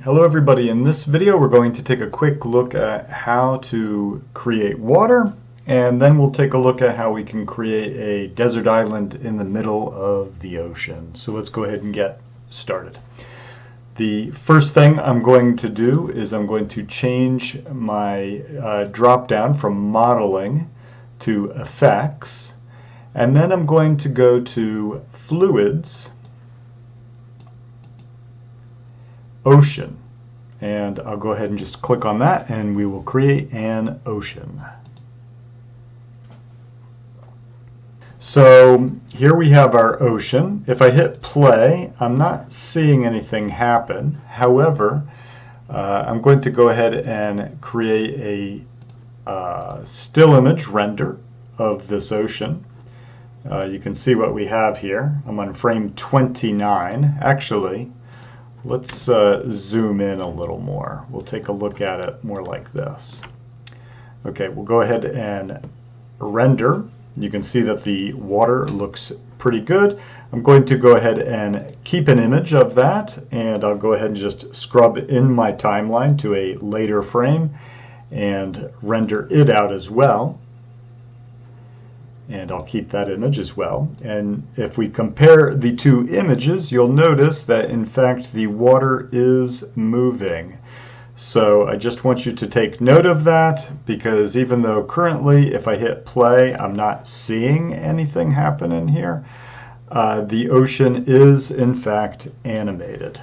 Hello everybody. In this video we're going to take a quick look at how to create water, and then we'll take a look at how we can create a desert island in the middle of the ocean. So let's go ahead and get started. The first thing I'm going to do is I'm going to change my drop down from modeling to effects, and then I'm going to go to fluids, ocean, and I'll go ahead and just click on that and we will create an ocean. So here we have our ocean. If I hit play, I'm not seeing anything happen. However, I'm going to go ahead and create a still image render of this ocean. You can see what we have here. I'm on frame 29. Actually, let's zoom in a little more. We'll take a look at it more like this. Okay, we'll go ahead and render. You can see that the water looks pretty good. I'm going to go ahead and keep an image of that, and I'll go ahead and just scrub in my timeline to a later frame and render it out as well. And I'll keep that image as well. And if we compare the two images, you'll notice that in fact the water is moving. So I just want you to take note of that, because even though currently if I hit play I'm not seeing anything happen in here, the ocean is in fact animated.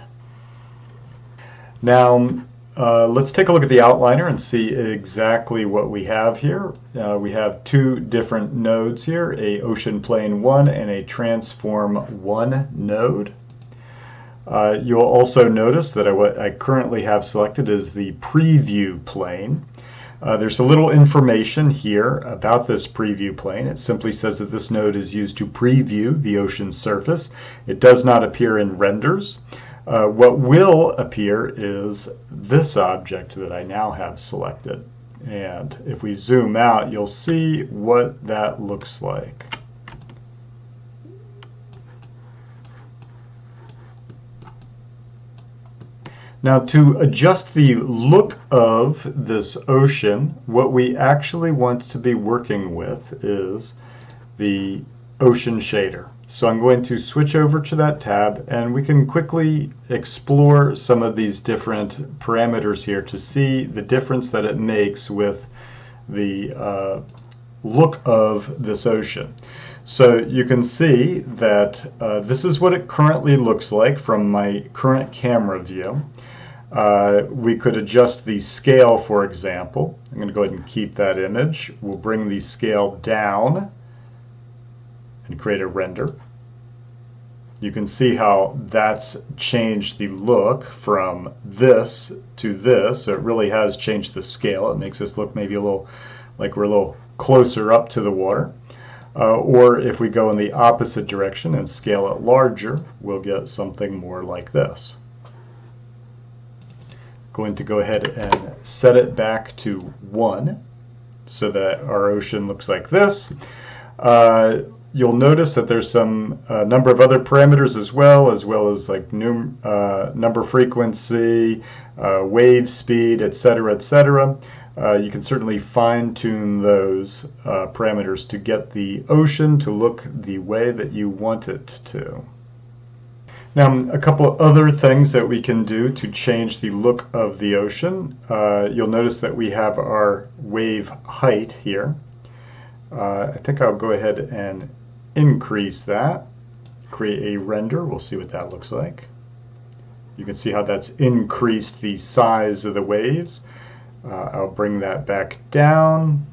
Now let's take a look at the outliner and see exactly what we have here. We have two different nodes here, a ocean plane 1 and a transform 1 node. You'll also notice that what I currently have selected is the preview plane. There's a little information here about this preview plane. It simply says that this node is used to preview the ocean surface. It does not appear in renders. What will appear is this object that I now have selected. And if we zoom out, you'll see what that looks like. Now, to adjust the look of this ocean, what we actually want to be working with is the ocean shader. So I'm going to switch over to that tab, and we can quickly explore some of these different parameters here to see the difference that it makes with the look of this ocean. So you can see that this is what it currently looks like from my current camera view. We could adjust the scale, for example. I'm going to go ahead and keep that image. We'll bring the scale down and create a render. You can see how that's changed the look from this to this. So it really has changed the scale. It makes this look maybe a little like we're a little closer up to the water. Or if we go in the opposite direction and scale it larger, we'll get something more like this. Going to go ahead and set it back to 1 so that our ocean looks like this. You'll notice that there's some number of other parameters as well as like number frequency, wave speed, etc., etc. You can certainly fine-tune those parameters to get the ocean to look the way that you want it to. Now, a couple of other things that we can do to change the look of the ocean. You'll notice that we have our wave height here. I think I'll go ahead and increase that, create a render. We'll see what that looks like. You can see how that's increased the size of the waves. I'll bring that back down.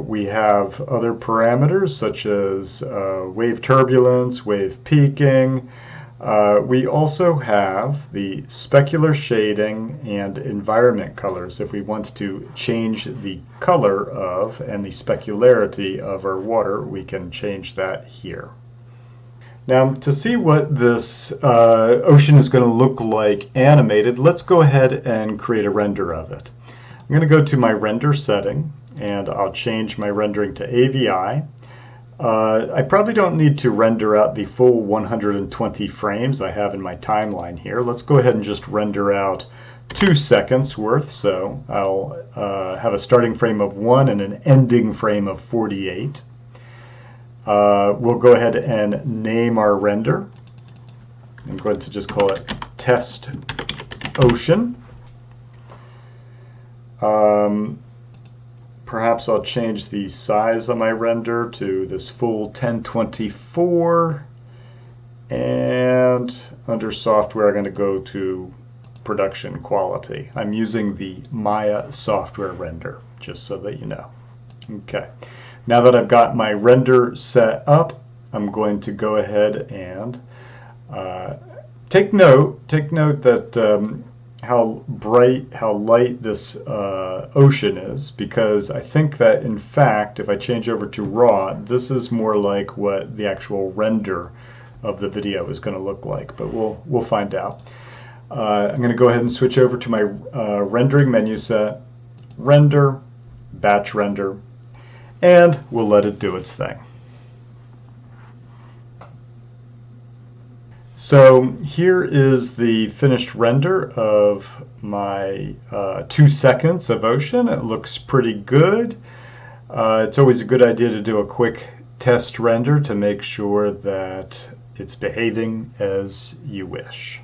We have other parameters such as wave turbulence, wave peaking. We also have the specular shading and environment colors if we want to change the color of and the specularity of our water. We can change that here. Now, to see what this ocean is going to look like animated, let's go ahead and create a render of it. I'm going to go to my render setting, and I'll change my rendering to AVI. I probably don't need to render out the full 120 frames I have in my timeline here. Let's go ahead and just render out 2 seconds worth. So I'll have a starting frame of 1 and an ending frame of 48. We'll go ahead and name our render. I'm going to just call it Test Ocean. Perhaps I'll change the size of my render to this full 1024, and under software I'm going to go to production quality. I'm using the Maya software render, just so that you know. Okay, now that I've got my render set up, I'm going to go ahead and take note that how bright, how light this ocean is, because I think that in fact if I change over to raw, this is more like what the actual render of the video is going to look like, but we'll find out. I'm going to go ahead and switch over to my rendering menu set, render, batch render, and we'll let it do its thing. So here is the finished render of my 2 seconds of ocean. It looks pretty good. It's always a good idea to do a quick test render to make sure that it's behaving as you wish.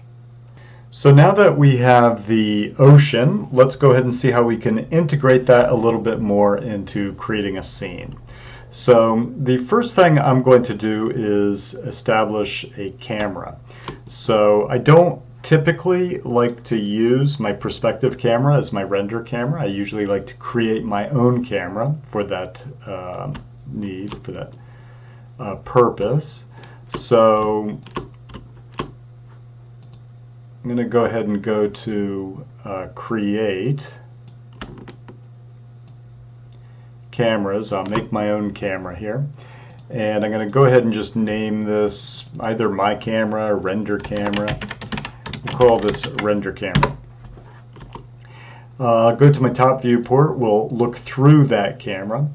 So now that we have the ocean, let's go ahead and see how we can integrate that a little bit more into creating a scene. So the first thing I'm going to do is establish a camera. So I don't typically like to use my perspective camera as my render camera. I usually like to create my own camera for that need, for that purpose. So I'm going to go ahead and go to create cameras. I'll make my own camera here, and I'm going to go ahead and just name this either my camera or render camera. We'll call this render camera. Go to my top viewport. We'll look through that camera.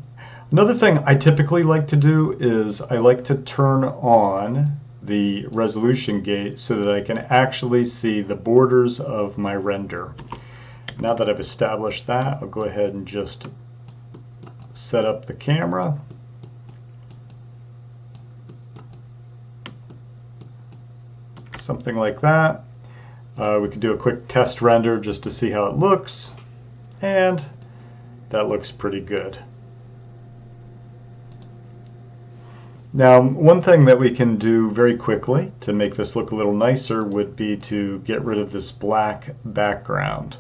Another thing I typically like to do is I like to turn on the resolution gate so that I can actually see the borders of my render. Now that I've established that, I'll go ahead and just set up the camera. Something like that. We could do a quick test render just to see how it looks, and that looks pretty good. Now, one thing that we can do very quickly to make this look a little nicer would be to get rid of this black background.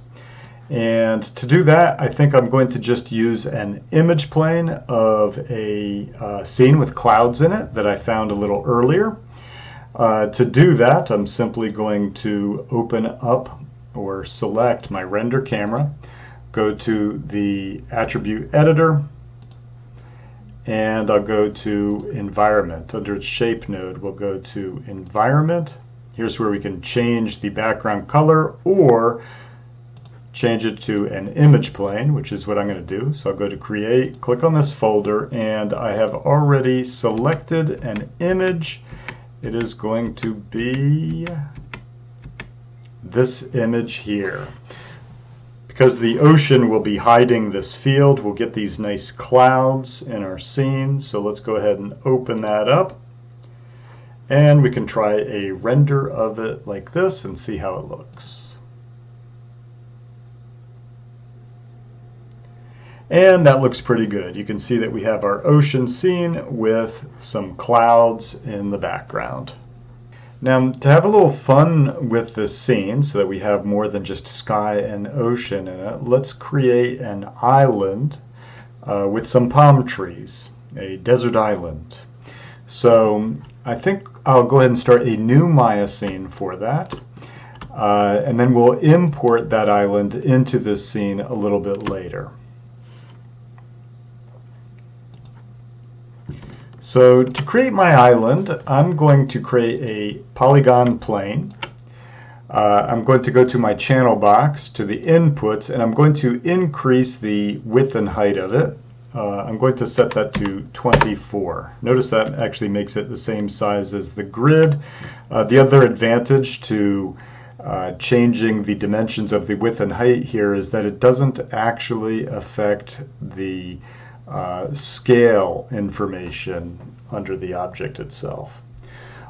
And to do that, I think I'm going to just use an image plane of a scene with clouds in it that I found a little earlier. To do that, I'm simply going to open up or select my render camera, go to the attribute editor, and I'll go to environment. Under its shape node, we'll go to environment. Here's where we can change the background color or change it to an image plane, which is what I'm going to do. So I'll go to create, click on this folder, and I have already selected an image. It is going to be this image here. Because the ocean will be hiding this field, we'll get these nice clouds in our scene. So let's go ahead and open that up. And we can try a render of it like this and see how it looks. And that looks pretty good. You can see that we have our ocean scene with some clouds in the background. Now, to have a little fun with this scene so that we have more than just sky and ocean in it, let's create an island with some palm trees, a desert island. So I think I'll go ahead and start a new Maya scene for that. And then we'll import that island into this scene a little bit later. So to create my island, I'm going to create a polygon plane. I'm going to go to my channel box, to the inputs, and I'm going to increase the width and height of it. I'm going to set that to 24. Notice that actually makes it the same size as the grid. The other advantage to changing the dimensions of the width and height here is that it doesn't actually affect the scale information under the object itself.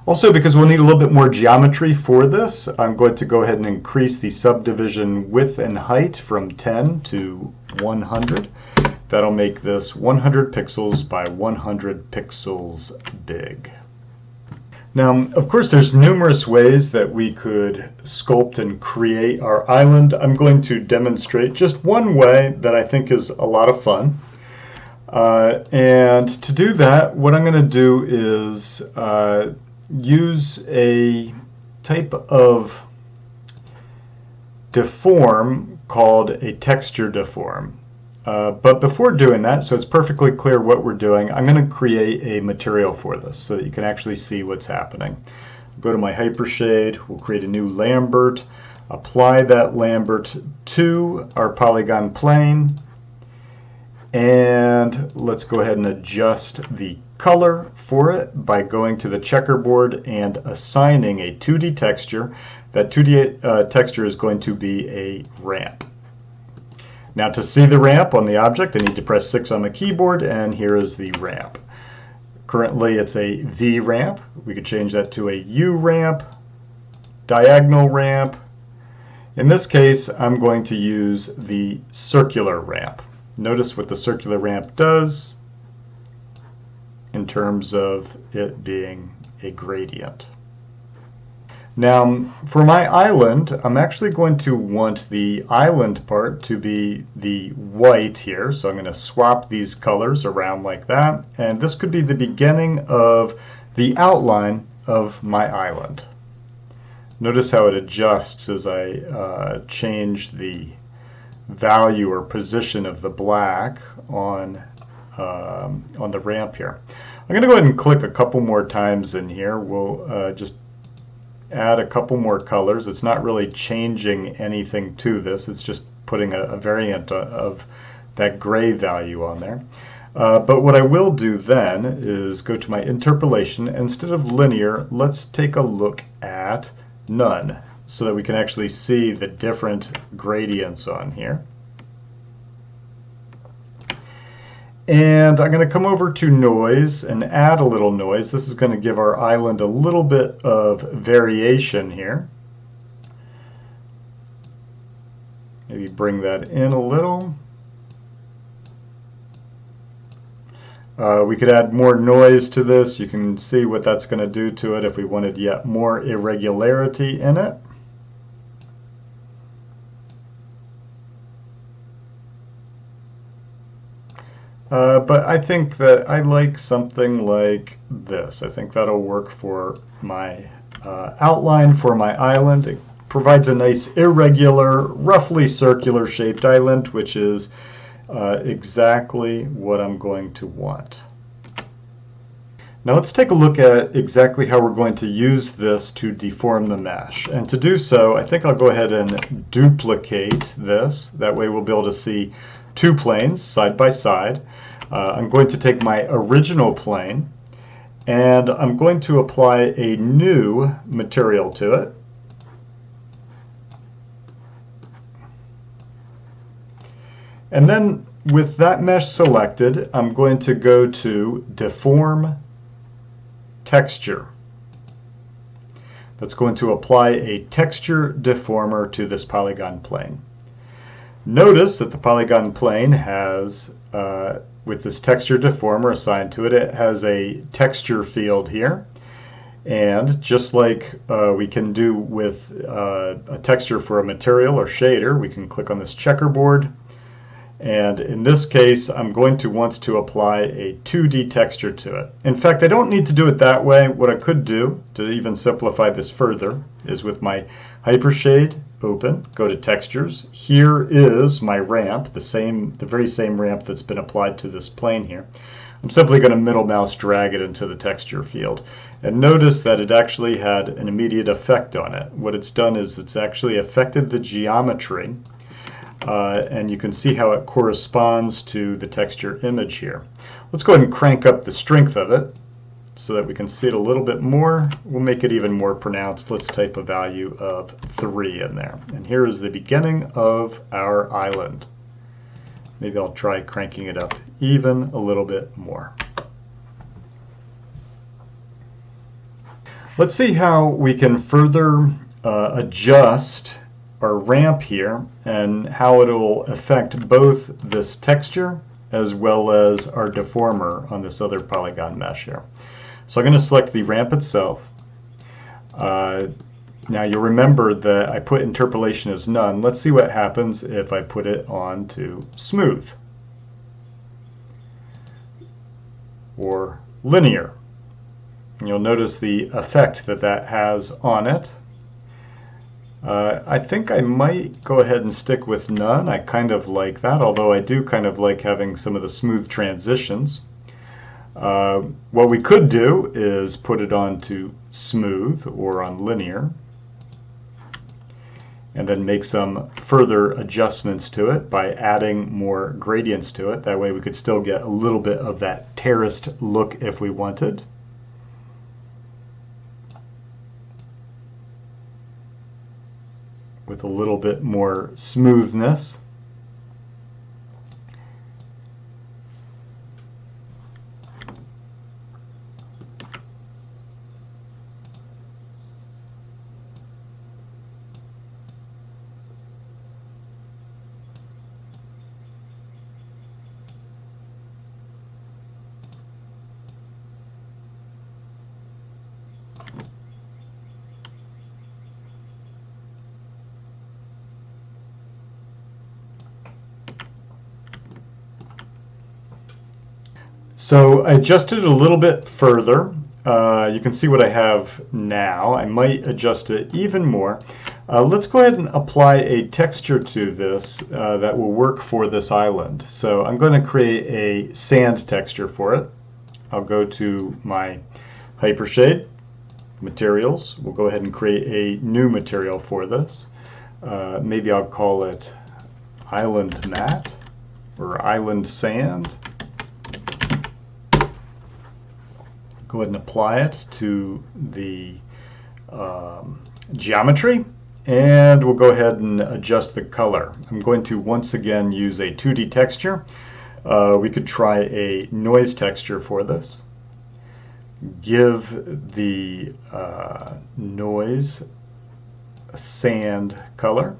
Also, because we'll need a little bit more geometry for this, I'm going to go ahead and increase the subdivision width and height from 10 to 100. That'll make this 100 pixels by 100 pixels big. Now, of course, there's numerous ways that we could sculpt and create our island. I'm going to demonstrate just one way that I think is a lot of fun. And to do that, what I'm going to do is use a type of deform called a texture deform. But before doing that, so it's perfectly clear what we're doing, I'm going to create a material for this so that you can actually see what's happening. Go to my hypershade, we'll create a new Lambert, apply that Lambert to our polygon plane, and let's go ahead and adjust the color for it by going to the checkerboard and assigning a 2D texture. That 2D texture is going to be a ramp. Now, to see the ramp on the object, I need to press 6 on my keyboard, and here is the ramp. Currently, it's a V ramp. We could change that to a U ramp, diagonal ramp. In this case, I'm going to use the circular ramp. Notice what the circular ramp does in terms of it being a gradient. Now, for my island, I'm actually going to want the island part to be the white here. So I'm going to swap these colors around like that. And this could be the beginning of the outline of my island. Notice how it adjusts as I change the value or position of the black on the ramp here. I'm going to go ahead and click a couple more times in here. We'll just add a couple more colors. It's not really changing anything to this. It's just putting a variant of that gray value on there. But what I will do then is go to my interpolation. Instead of linear, let's take a look at none so that we can actually see the different gradients on here. And I'm going to come over to noise and add a little noise. This is going to give our island a little bit of variation here. Maybe bring that in a little. We could add more noise to this. You can see what that's going to do to it if we wanted yet more irregularity in it. But I think that I like something like this. I think that'll work for my outline for my island. It provides a nice irregular, roughly circular shaped island, which is exactly what I'm going to want. Now let's take a look at exactly how we're going to use this to deform the mesh. And to do so, I think I'll go ahead and duplicate this. That way we'll be able to see two planes side by side. I'm going to take my original plane and I'm going to apply a new material to it. And then with that mesh selected, I'm going to go to Deform Texture. That's going to apply a texture deformer to this polygon plane. Notice that the polygon plane has, with this texture deformer assigned to it, it has a texture field here. And just like we can do with a texture for a material or shader, we can click on this checkerboard. And in this case, I'm going to want to apply a 2D texture to it. In fact, I don't need to do it that way. What I could do to even simplify this further is with my hypershade open, go to textures. Here is my ramp, the very same ramp that's been applied to this plane here. I'm simply going to middle mouse drag it into the texture field. And notice that it actually had an immediate effect on it. What it's done is it's actually affected the geometry. and you can see how it corresponds to the texture image here. Let's go ahead and crank up the strength of it so that we can see it a little bit more. We'll make it even more pronounced. Let's type a value of 3 in there. And here is the beginning of our island. Maybe I'll try cranking it up even a little bit more. Let's see how we can further adjust our ramp here and how it will affect both this texture as well as our deformer on this other polygon mesh here. So I'm going to select the ramp itself. Now you'll remember that I put interpolation as none. Let's see what happens if I put it on to smooth or linear. And you'll notice the effect that that has on it. I think I might go ahead and stick with none. I kind of like that, although I do kind of like having some of the smooth transitions. What we could do is put it on to smooth or on linear, and then make some further adjustments to it by adding more gradients to it. That way we could still get a little bit of that terraced look if we wanted. With a little bit more smoothness. So I adjusted it a little bit further. You can see what I have now. I might adjust it even more. Let's go ahead and apply a texture to this that will work for this island. So I'm going to create a sand texture for it. I'll go to my Hypershade, Materials. We'll go ahead and create a new material for this. Maybe I'll call it Island Matte or Island Sand. Go ahead and apply it to the geometry, and we'll go ahead and adjust the color. I'm going to once again use a 2D texture. We could try a noise texture for this. Give the noise a sand color.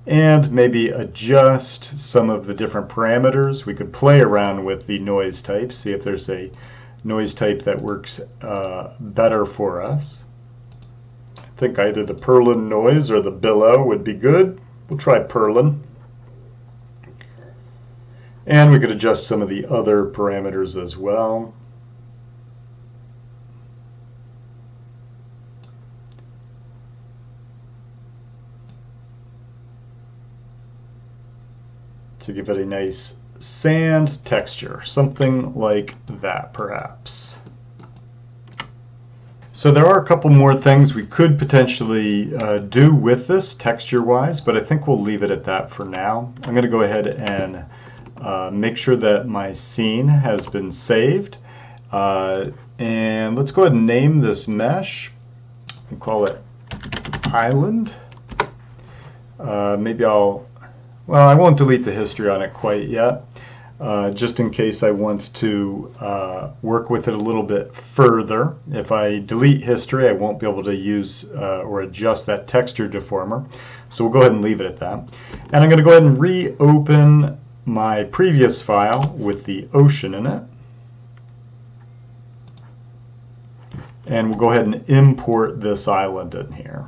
And maybe adjust some of the different parameters. We could play around with the noise type, see if there's a noise type that works better for us. I think either the purlin noise or the billow would be good. We'll try purlin. And we could adjust some of the other parameters as well. To give it a nice sand texture, something like that perhaps. So there are a couple more things we could potentially do with this texture-wise, but I think we'll leave it at that for now. I'm going to go ahead and make sure that my scene has been saved. And let's go ahead and name this mesh. We'll call it Island. Maybe well, I won't delete the history on it quite yet, just in case I want to work with it a little bit further. If I delete history, I won't be able to use or adjust that texture deformer. So we'll go ahead and leave it at that. And I'm going to go ahead and reopen my previous file with the ocean in it. And we'll go ahead and import this island in here.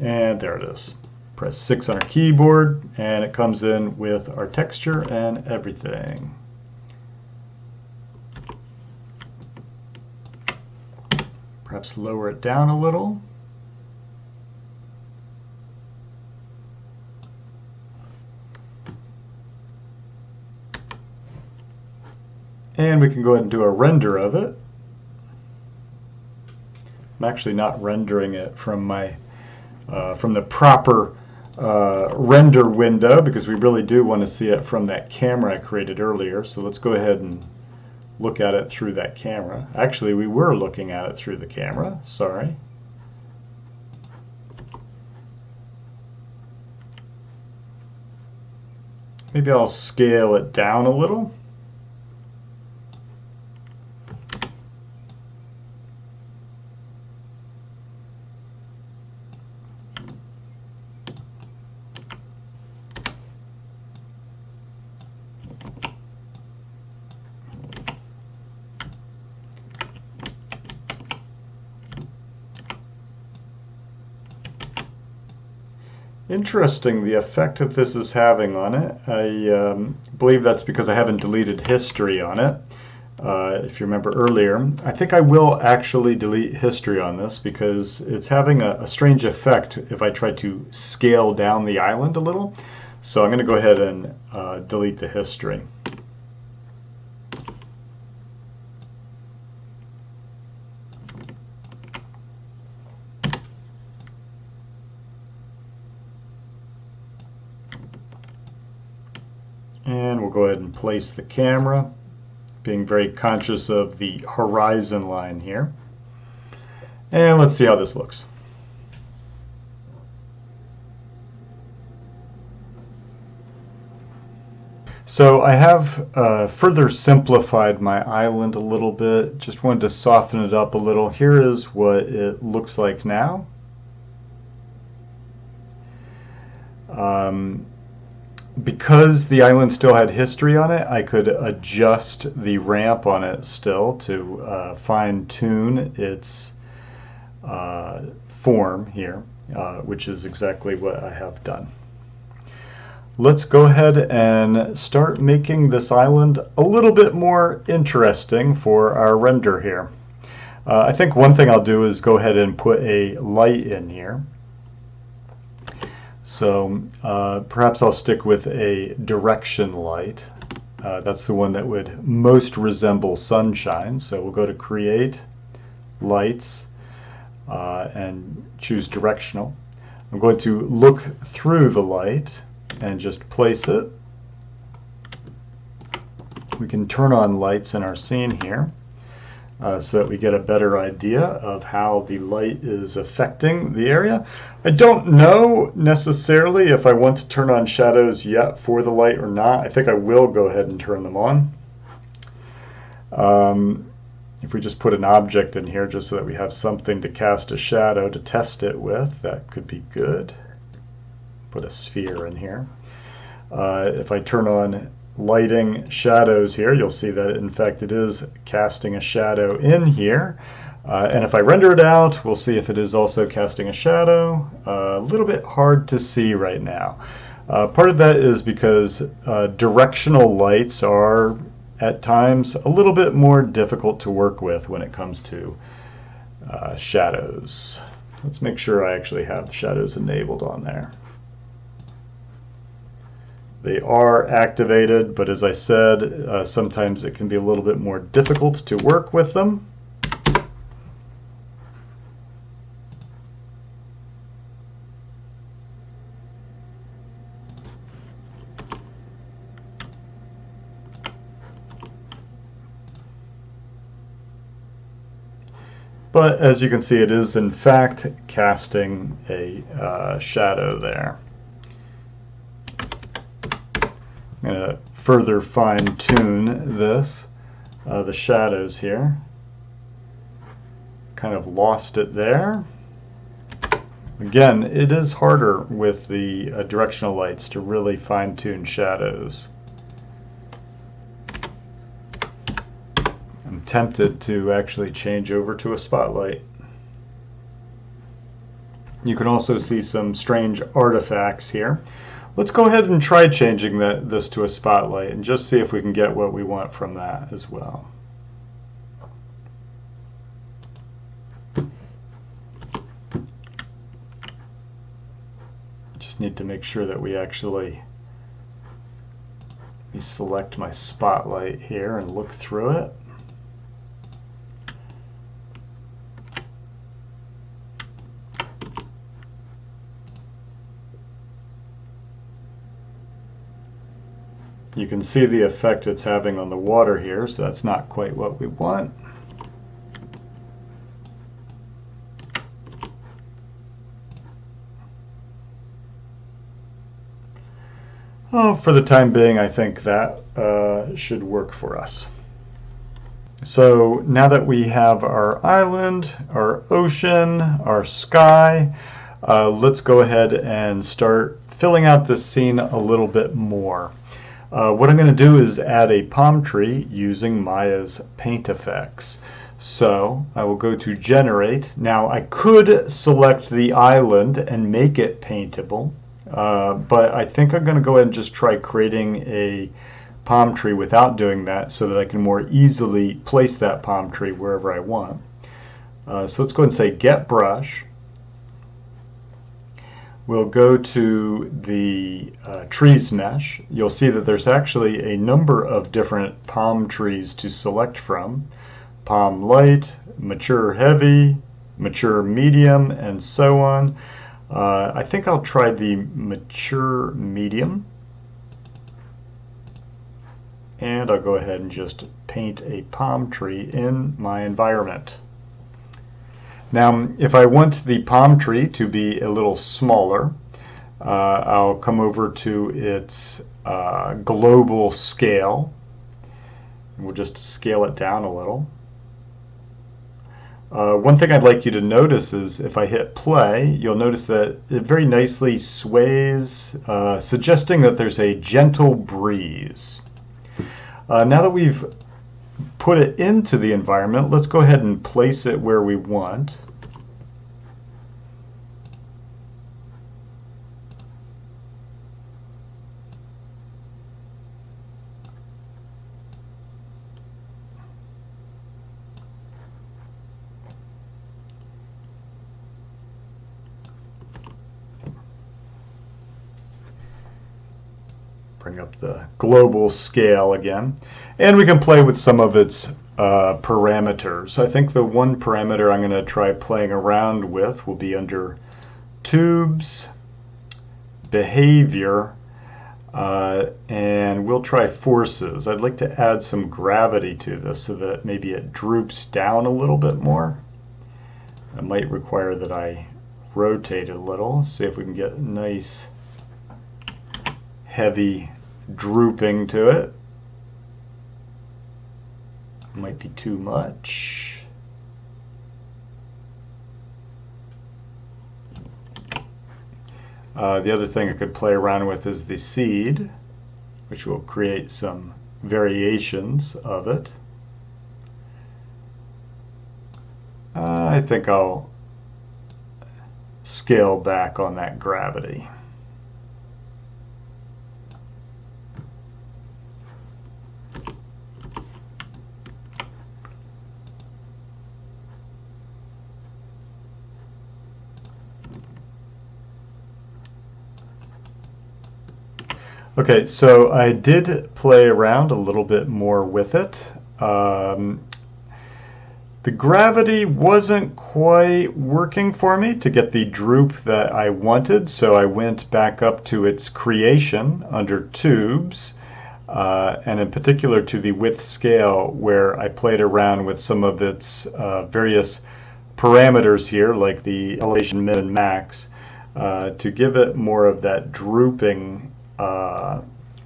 And there it is. Press 6 on our keyboard and it comes in with our texture and everything. Perhaps lower it down a little. And we can go ahead and do a render of it. I'm actually not rendering it from my from the proper render window because we really do want to see it from that camera I created earlier. So let's go ahead and look at it through that camera. Actually, we were looking at it through the camera. Sorry. Maybe I'll scale it down a little. Interesting, the effect that this is having on it. I believe that's because I haven't deleted history on it. If you remember earlier, I think I will actually delete history on this because it's having a strange effect if I try to scale down the island a little. So I'm going to go ahead and delete the history. And we'll go ahead and place the camera, being very conscious of the horizon line here. And let's see how this looks. So I have further simplified my island a little bit. Just wanted to soften it up a little. Here is what it looks like now. Because the island still had history on it, I could adjust the ramp on it still to fine-tune its form here, which is exactly what I have done. Let's go ahead and start making this island a little bit more interesting for our render here. I think one thing I'll do is go ahead and put a light in here. So perhaps I'll stick with a direction light. That's the one that would most resemble sunshine. So we'll go to Create, Lights, and choose Directional. I'm going to look through the light and just place it. We can turn on lights in our scene here so that we get a better idea of how the light is affecting the area. I don't know necessarily if I want to turn on shadows yet for the light or not. I think I will go ahead and turn them on. If we just put an object in here just so that we have something to cast a shadow to test it with, that could be good. Put a sphere in here. If I turn on lighting shadows here, you'll see that in fact it is casting a shadow in here. And if I render it out, we'll see if it is also casting a shadow. A little bit hard to see right now. Part of that is because directional lights are at times a little bit more difficult to work with when it comes to shadows. Let's make sure I actually have the shadows enabled on there. They are activated, but as I said, sometimes it can be a little bit more difficult to work with them. But as you can see, it is in fact casting a shadow there. I'm going to further fine-tune this, the shadows here. Kind of lost it there. Again, it is harder with the directional lights to really fine-tune shadows. I'm tempted to actually change over to a spotlight. You can also see some strange artifacts here. Let's go ahead and try changing this to a spotlight and just see if we can get what we want from that as well. need to make sure that we actually, let me select my spotlight here and look through it. You can see the effect it's having on the water here, so that's not quite what we want. Oh, for the time being, I think that should work for us. So now that we have our island, our ocean, our sky, let's go ahead and start filling out this scene a little bit more. What I'm going to do is add a palm tree using Maya's paint effects. So I will go to generate. Now I could select the island and make it paintable, but I think I'm going to go ahead and just try creating a palm tree without doing that so that I can more easily place that palm tree wherever I want. So let's go ahead and say get brush. We'll go to the trees mesh. You'll see that there's actually a number of different palm trees to select from. Palm light, mature heavy, mature medium, and so on. I think I'll try the mature medium. And I'll go ahead and just paint a palm tree in my environment. Now, if I want the palm tree to be a little smaller, I'll come over to its global scale. We'll just scale it down a little. One thing I'd like you to notice is if I hit play, you'll notice that it very nicely sways, suggesting that there's a gentle breeze. Now that we've put it into the environment, let's go ahead and place it where we want. Bring up the global scale again, and we can play with some of its parameters. I think the one parameter I'm going to try playing around with will be under tubes, behavior, and we'll try forces. I'd like to add some gravity to this so that maybe it droops down a little bit more. That might require that I rotate it a little. See if we can get a nice heavy drooping to it. Might be too much. The other thing I could play around with is the seed, which will create some variations of it. I think I'll scale back on that gravity. Okay, so I did play around a little bit more with it. The gravity wasn't quite working for me to get the droop that I wanted, so I went back up to its creation under tubes, and in particular to the width scale, where I played around with some of its various parameters here, like the elevation min and max, to give it more of that drooping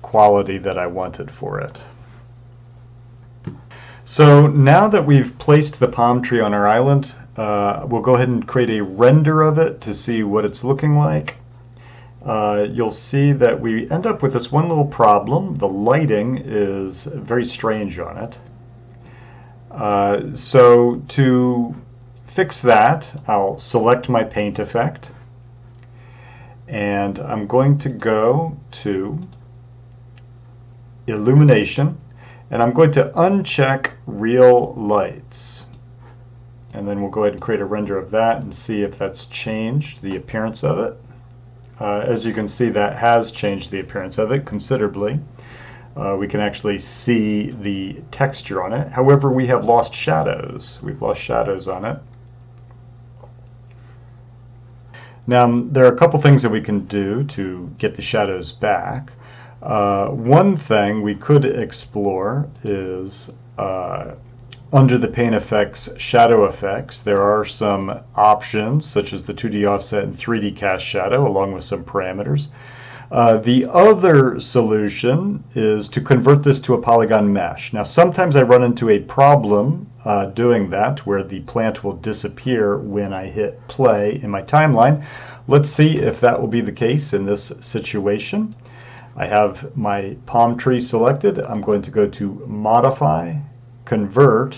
quality that I wanted for it. So now that we've placed the palm tree on our island, we'll go ahead and create a render of it to see what it's looking like. You'll see that we end up with this one little problem. The lighting is very strange on it. So to fix that, I'll select my paint effect, and I'm going to go to Illumination, and I'm going to uncheck Real Lights. And then we'll go ahead and create a render of that and see if that's changed the appearance of it. As you can see, that has changed the appearance of it considerably. We can actually see the texture on it. However, we have lost shadows. We've lost shadows on it. Now, there are a couple things that we can do to get the shadows back. One thing we could explore is under the Paint Effects Shadow Effects, there are some options such as the 2D Offset and 3D Cast Shadow along with some parameters. The other solution is to convert this to a polygon mesh. Now sometimes I run into a problem doing that where the plant will disappear when I hit play in my timeline. Let's see if that will be the case in this situation. I have my palm tree selected. I'm going to go to Modify, Convert,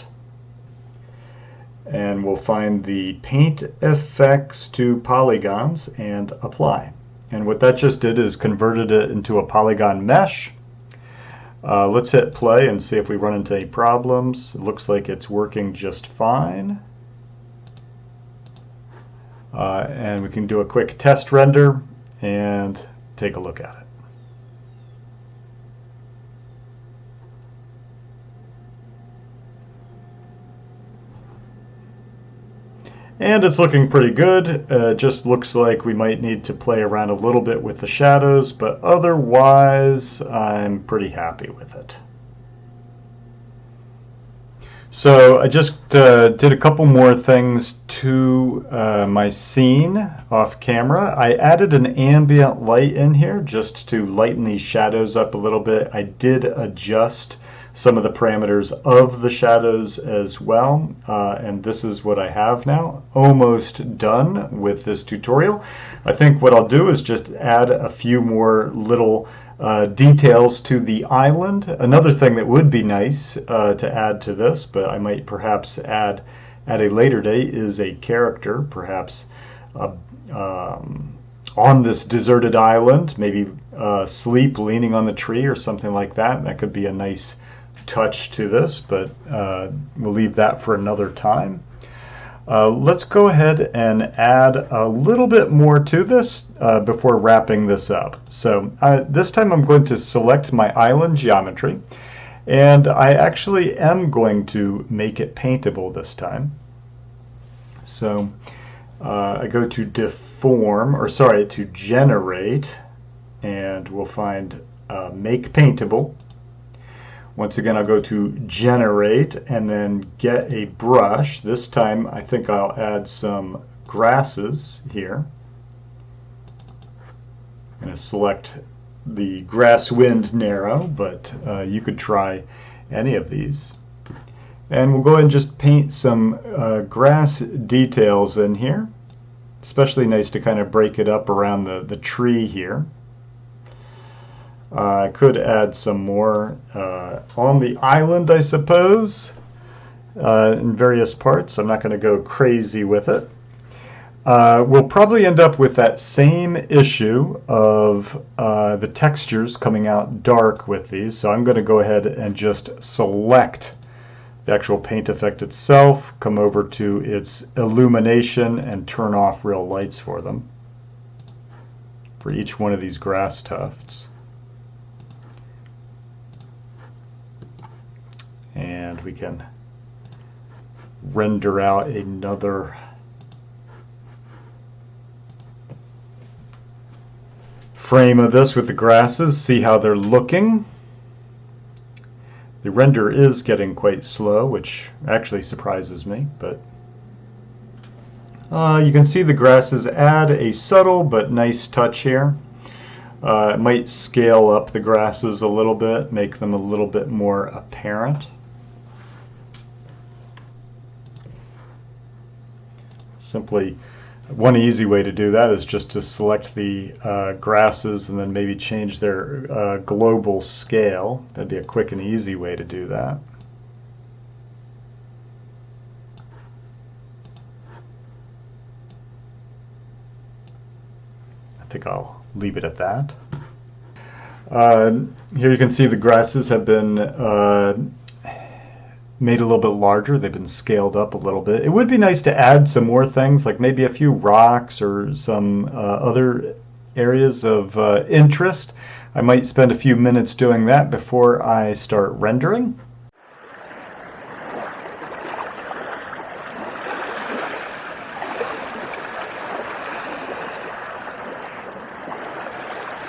and we'll find the Paint Effects to Polygons and Apply. And what that just did is converted it into a polygon mesh. Let's hit play and see if we run into any problems. It looks like it's working just fine. And we can do a quick test render and take a look at it. And it's looking pretty good. Just looks like we might need to play around a little bit with the shadows, but otherwise I'm pretty happy with it. So I just did a couple more things to my scene off camera. I added an ambient light in here just to lighten these shadows up a little bit. I did adjust some of the parameters of the shadows as well, and this is what I have now. Almost done with this tutorial. I think what I'll do is just add a few more little details to the island. Another thing that would be nice to add to this, but I might perhaps add at a later date, is a character, perhaps on this deserted island, maybe asleep, leaning on the tree or something like that. That could be a nice touch to this, but we'll leave that for another time. Let's go ahead and add a little bit more to this before wrapping this up. So this time I'm going to select my island geometry, and I actually am going to make it paintable this time. So I go to to Generate, and we'll find Make Paintable. Once again, I'll go to Generate and then get a brush. This time I think I'll add some grasses here. I'm going to select the grass wind narrow, but you could try any of these. And we'll go ahead and just paint some grass details in here. Especially nice to kind of break it up around the tree here. I could add some more on the island, I suppose, in various parts. I'm not going to go crazy with it. We'll probably end up with that same issue of the textures coming out dark with these. So I'm going to go ahead and just select the actual paint effect itself, come over to its illumination, and turn off real lights for them, for each one of these grass tufts. And we can render out another frame of this with the grasses, see how they're looking. The render is getting quite slow, which actually surprises me, but you can see the grasses add a subtle but nice touch here. It might scale up the grasses a little bit, make them a little bit more apparent. Simply, one easy way to do that is just to select the grasses and then maybe change their global scale. That'd be a quick and easy way to do that. I think I'll leave it at that. Here you can see the grasses have been made a little bit larger. They've been scaled up a little bit. It would be nice to add some more things, like maybe a few rocks or some other areas of interest. I might spend a few minutes doing that before I start rendering.